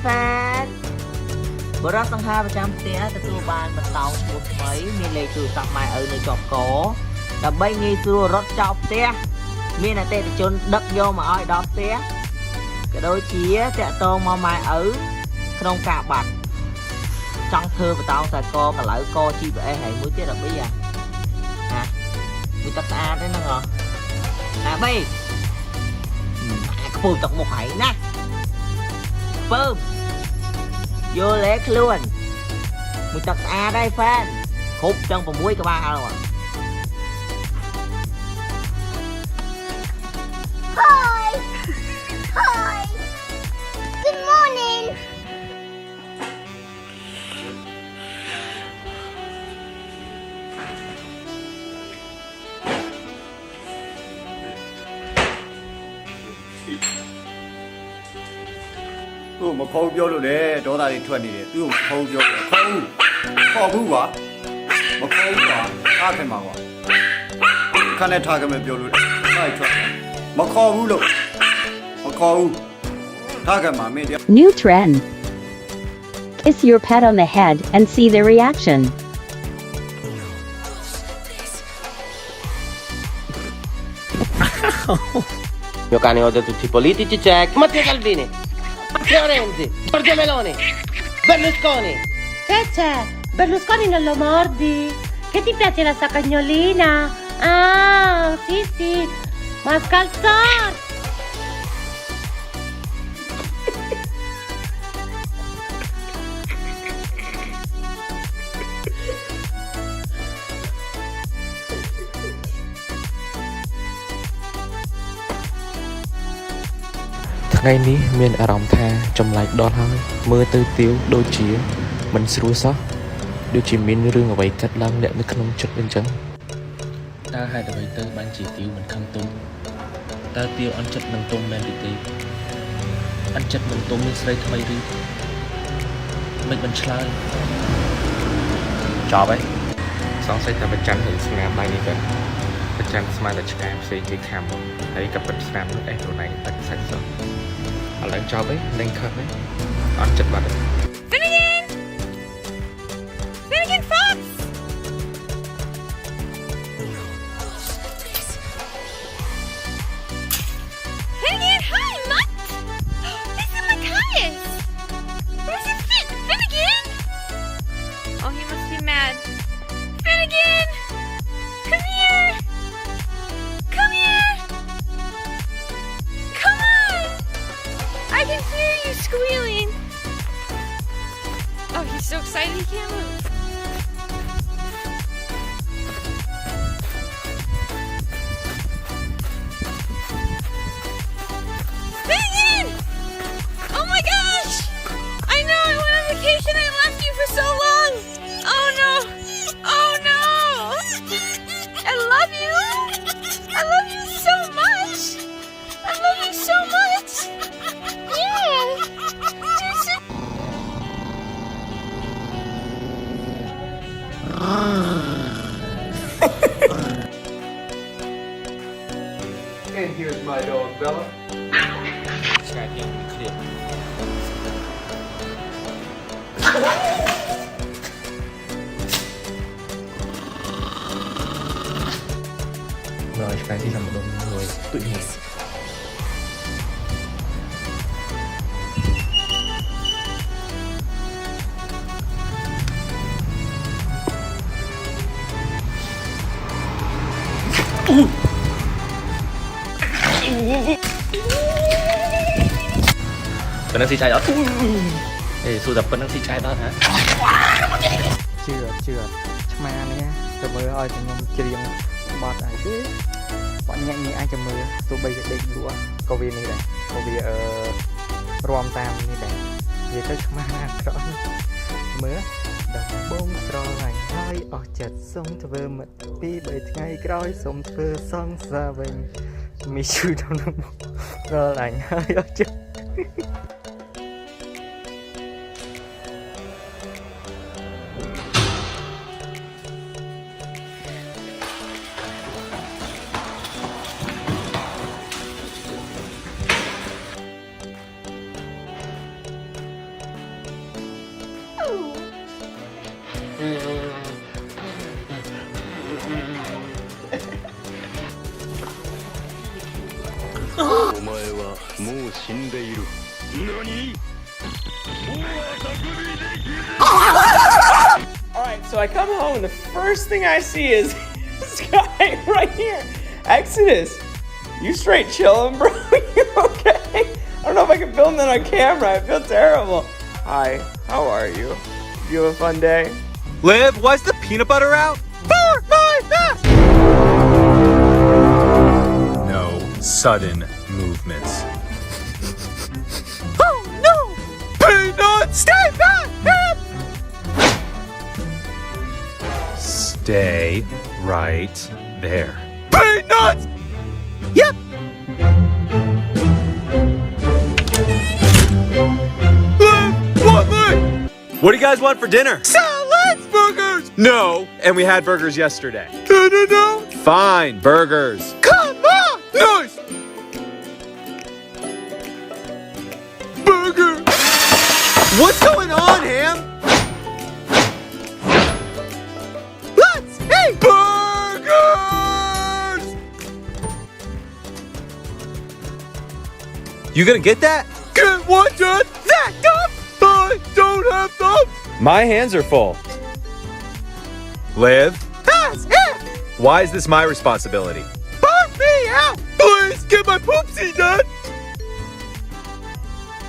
แฟนบริษัทสังหาประจำเตี้ยจะตัวบานบรรเทาหมดไหมมีเลขตัวสับไม้ในจอบโกแต่ใบงี้ตัวรถจอบเตี้ยมีในเตะจนดักโยมาอ้อยดอกเตี้ยก็โดยเชี่ยจะโตมาไม้ขนมกาบัดจังเธอไปตามใส่กอกับไหลกอชีไปให้มือเตี้ยดับบี้อ่ะฮะมือตัดตาได้นั่งเหรอฮะบี้ขบูตกหมกไหนะเพิ่มโยเล็กล้วนมึงตักอาได้แฟนครบจังผมมุ้ยกับบ้าแล้วอ่ะ Hi Hi Good morning Ủa mà khâu vô rồi để đó là đi thuần đi để ủa khâu vô rồi khâu khâu bú quá mà khâu quá ta cái mà quá khăn này thà cái mình vô rồi này thuần mà khâu bú rồi mà khâu thà cái mà mình đi New trend. Kiss your pet on the head and see their reaction. Mio cane odia tutti i politici, c'è Matteo Salvini, Matteo Renzi, Giorgia Meloni, Berlusconi. Che c'è? Berlusconi non lo mordi? Che ti piace la sua cagnolina? Ah, sì, ma scalzar! Ngày ní miền ở Rồng Tha trong lại đón hơi mưa tư tiếu đôi chia mình sưu sót đôi chỉ miền rương ở vậy cách lăng đẹp nước không chất bên chân ta hai đôi tư ban chỉ tiêu mình khăn tung ta tiêu ăn chất mình tung men đi ăn chất mình tung mình xây thay đi mình slide chó vậy xong xây ta bên chân thì snap bay đi vậy bên chân smile là chạm xây cái cam thấy cặp bên snap nó em đồ này tách sạch rồi lại cho với lên khơi đấy ăn chất vào đấy Finnegan! Finnegan Fox! Finnegan, hi, Mutt! This is Matthias! Where's his Finnegan? Oh, he must be mad. Finnegan! Come here! Come here! Come on! I can hear you squealing! Oh, he's so excited he can't move. Finnegan! Oh my gosh! I know I went on vacation. I left you for so long. Oh no! Oh no! I love you. I love you so much. I love you so much. Yeah. You're so And here's my dog Bella Sky tiếng clear rồi cái gì là một đống người tự nhiên Vẫn đang xì chai đó Ê, xui tập vẫn đang xì chai đó hả? Chưa Mà nè Tôi mới ơi thì nhóm riêng bọt ấy chứ Bọn nhẹ nhẹ ai cho mưa Tôi bây giờ định lúa Câu viên này đây Câu viên ở Rom Tam như đây Vì tôi mà rõ Mưa Đồng bông trò lành hơi ở chật sông thơ mật Vì bởi ngày cõi sông thơ sông xa bình Mì chú trong nó trò lành hơi ở chật Alright, so I come home and the first thing I see is this guy right here. Exodus, you straight chillin', bro? You okay? I don't know if I can film that on camera. I feel terrible. Hi, how are you? You have a fun day? Liv, why's the peanut butter out? For my best! No sudden movements. Oh no! Peanut, stay back! Stay right there. Peanuts! Yep! What do you guys want for dinner? Salads! Burgers! No, and we had burgers yesterday. No. Fine, burgers. Come on! Nice! Burger! What's going on, Ham? Let's eat burgers! You gonna get that? Get what, Dad? That dumb? I don't have thumbs. My hands are full. Liv? That's it! Why is this my responsibility? Barf me out! Please, get my poopsie done!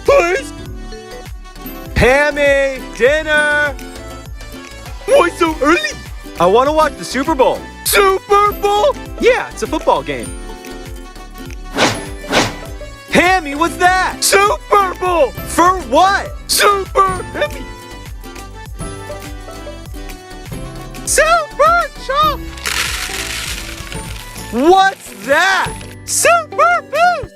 Please! Hammy! Dinner! Why so early? I want to watch the Super Bowl. Super Bowl? Yeah, it's a football game. Hammy, what's that? Super Bowl! For what? Super Hammy! Super Chop! What's that? Super Boost!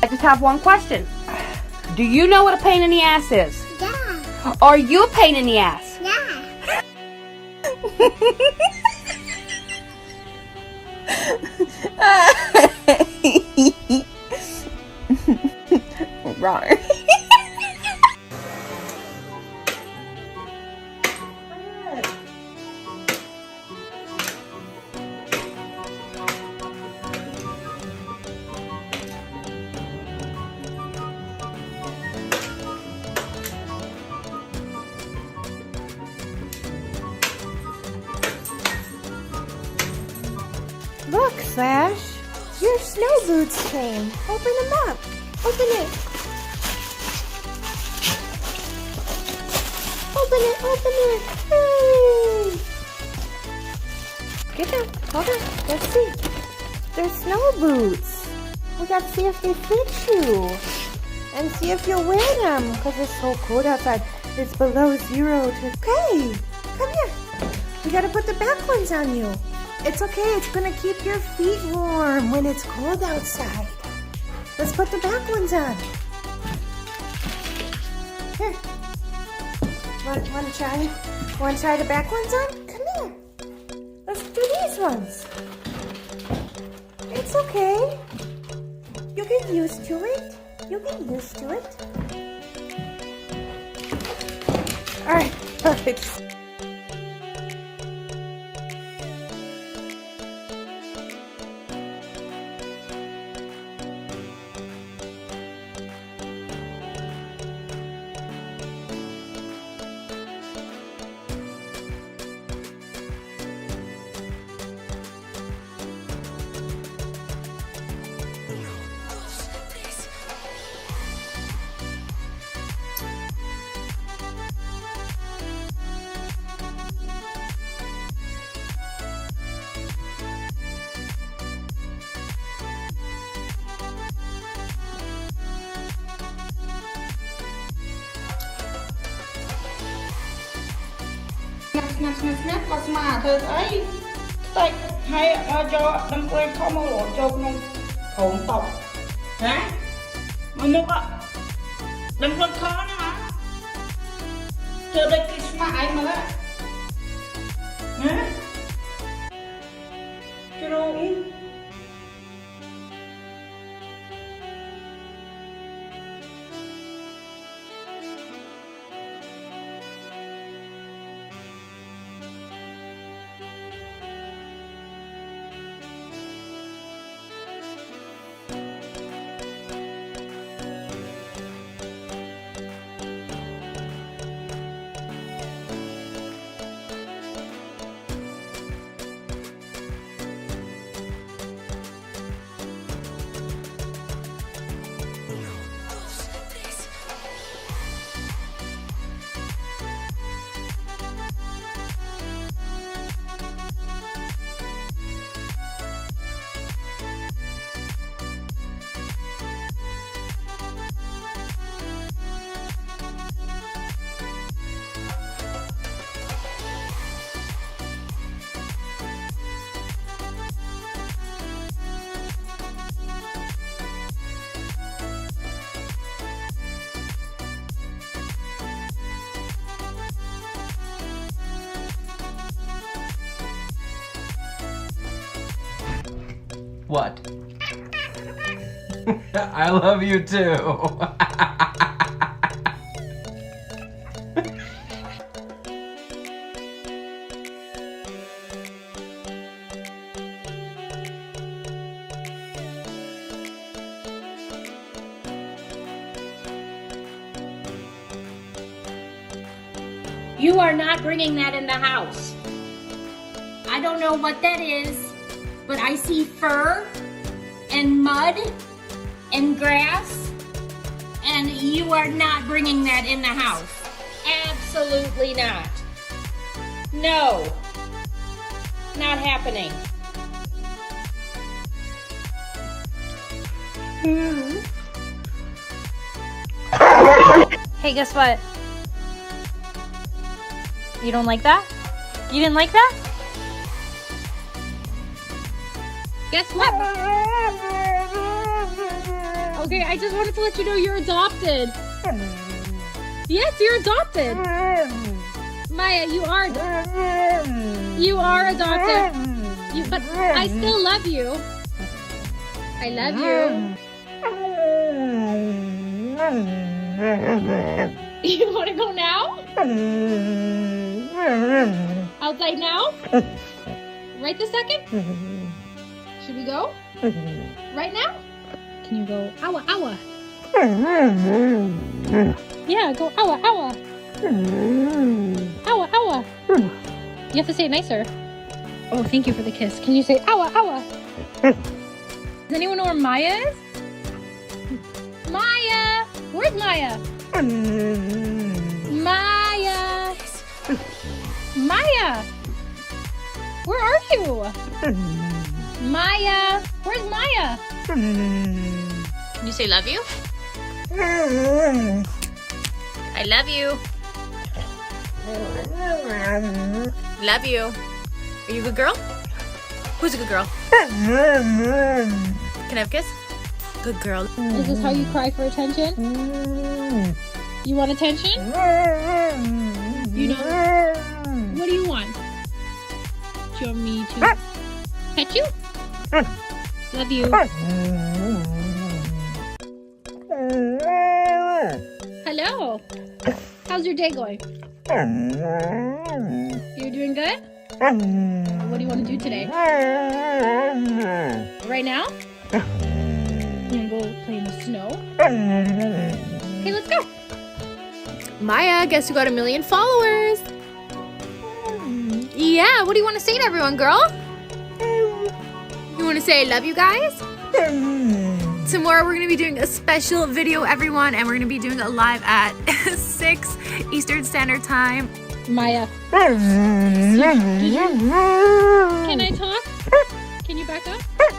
I just have one question. Do you know what a pain in the ass is? Yeah. Are you a pain in the ass? Yeah. Right. Look, Slash. Your snow boots came. Open them up. Open it. Open it, open it. Hey. Get them. Hold on. Let's see. They're snow boots. We gotta see if they fit you. And see if you'll wear them. Because it's so cold outside. It's below 0 to... Okay. Come here. We gotta put the back ones on you. It's okay, it's gonna keep your feet warm when it's cold outside. Let's put the back ones on. Here. Wanna try the back ones on? Come here. Let's do these ones. It's okay. You get used to it. You get used to it. Alright, perfect. snap snap មកស្មាធ្វើស្អីខ្ទេចហើយមកយកដឹងព្រៃខំមកលោតចូលក្នុងក្រុមតបណាមកមុខដឹងខ្លួនខំណាធ្វើដូចគេស្មាអីមកណាជ្រុង What? I love you too. You are not bringing that in the house. I don't know what that is, but I see fur and mud and grass, and you are not bringing that in the house. Absolutely not. No. Not happening. Hey, guess what? You don't like that? You didn't like that? Guess what? Okay, I just wanted to let you know you're adopted. Yes, you're adopted. Maya, you are adopted. But I still love you. I love you. You want to go now? Outside now? Right this second? Should we go? Right now? Can you go awa awa? Yeah, go awa awa. Awa awa. You have to say it nicer. Oh, thank you for the kiss. Can you say awa awa? Does anyone know where Maya is? Maya! Where's Maya? Maya! Maya! Where are you? Maya! Where's Maya? Can you say love you? I love you. Love you. Are you a good girl? Who's a good girl? Can I have a kiss? Good girl. Is this how you cry for attention? You want attention? You know? What do you want? Do you want me to pet you? Love you. Hello. How's your day going? You're doing good? What do you want to do today? Right now? You wanna go play in the snow? Okay, let's go. Maya, guess who got 1 million followers? Yeah, what do you want to say to everyone, girl? You want to say I love you guys? Tomorrow we're going to be doing a special video, everyone, and we're going to be doing it live at 6 Eastern Standard Time. Maya. Can I talk? Can you back up? Are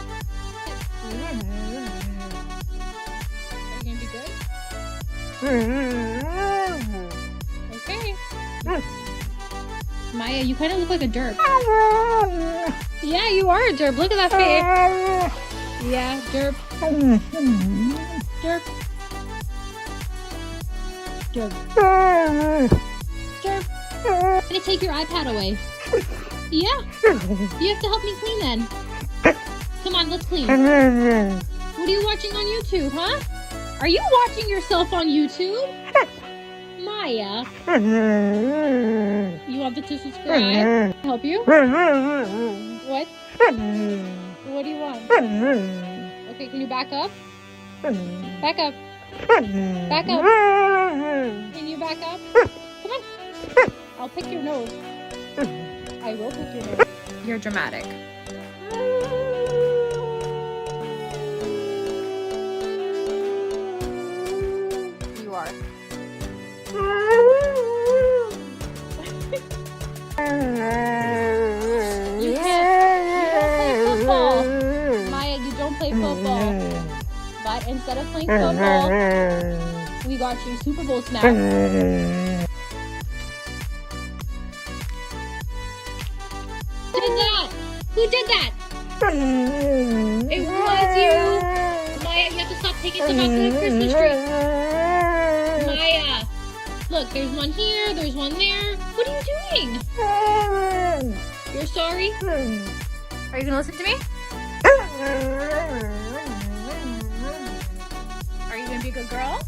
you going to be good? Okay. Maya, you kind of look like a derp. Yeah, you are a derp. Look at that face. Yeah, derp. Derp. Derp. Derp. I'm gonna take your iPad away. Yeah. You have to help me clean then. Come on, let's clean. What are you watching on YouTube, huh? Are you watching yourself on YouTube? Maya. You want to subscribe? Help you? What? What do you want? Okay, can you back up? Back up. Back up. Can you back up? Come on. I'll pick your nose. I will pick your nose. You're dramatic. You are. You don't play football. Maya, you don't play football. But instead of playing football, we got you Super Bowl snacks. Who did that? Who did that? It was you. Maya, you have to stop taking stuff out to the Christmas tree. Maya, look, there's one here, there's one there. What are you doing? You're sorry? Are you gonna listen to me? Are you gonna be a good girl?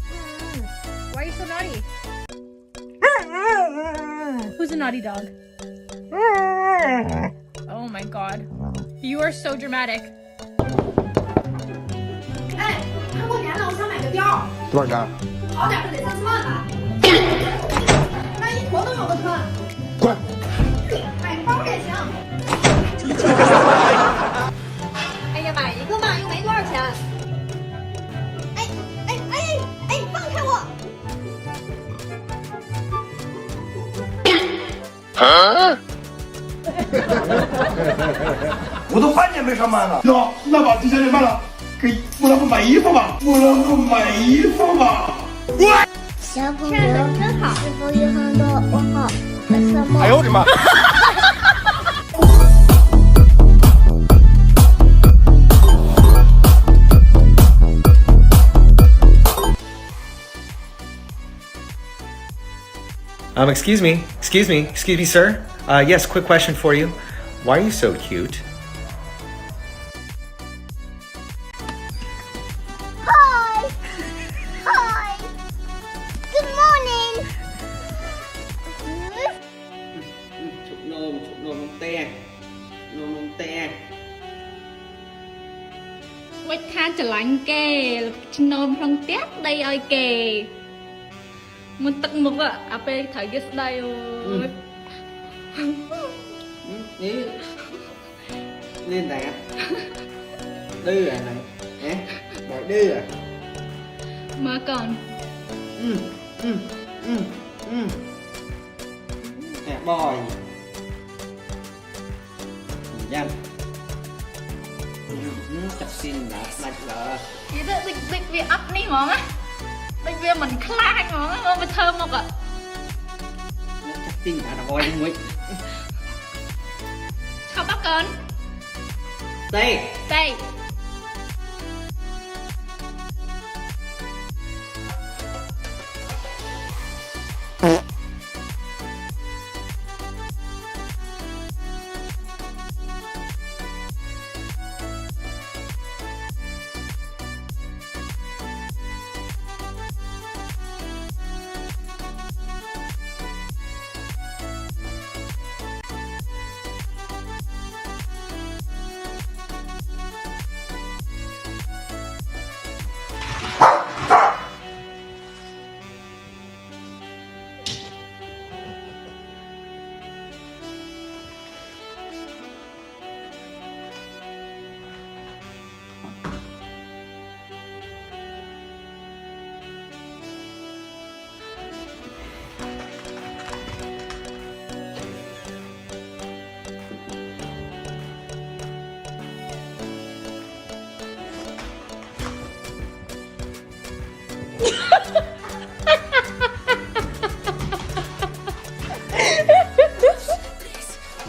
Why are you so naughty? Who's a naughty dog? Oh my god. You are so dramatic. 哎，快过年了，我想买个貂。多少钱？好点的得30万呢。那一坨都有的穿。快！买个包也行。哎呀，买一个嘛，又没多少钱。哎哎哎哎，放开我！啊！我都半年没上班了。那把这些人办了，给不能不买衣服吧？不能不买衣服吧？小朋友真好，是否有很多问号？为什么？哎呦我的妈！ Excuse me, sir. Yes, quick question for you. Why are you so cute? Hi. Hi. Good morning. Chụp nôm mông te. Nôm mông te. វិចខានច្រឡាញ់គេឈ្នោមក្នុងផ្ទះដីឲ្យគេមុនទឹកមុខអាពេលត្រូវគេស្ដីអូយ Lên đẹp. Đưa à này. Hả? Đòi đưa à? មកកូន Nè bòi. Dâm. Chặt xin đã mạch lợ. និយាយទៅដូចវាអត់នេះហ្មងណាដូចវាមិនខ្លាចហ្មងមកវាធ្វើមក Chặt xin đã bòi mũi. ឆប់អត់កូន Đây. តែ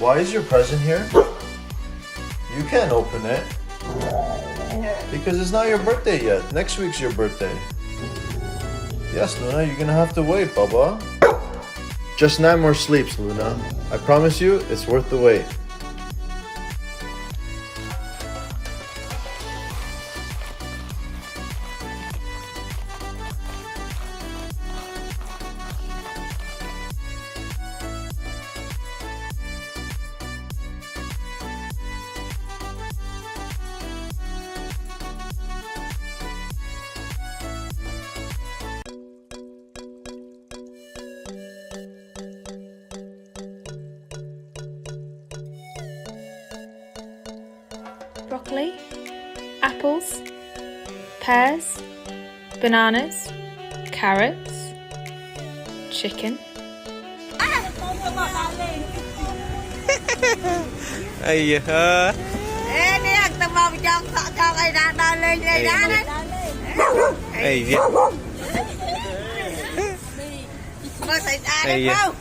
Why is your present here? You can't open it. Because it's not your birthday yet. Next week's your birthday. Yes, Luna, you're gonna have to wait, Baba. Just 9 more sleeps, Luna. I promise you, it's worth the wait. Broccoli, apples, pears, bananas, carrots, chicken. Ây da. Ê, nè, tao mau cho ai ra đo lên đây đó đấy. Ây da. Có xảy ra đấy không?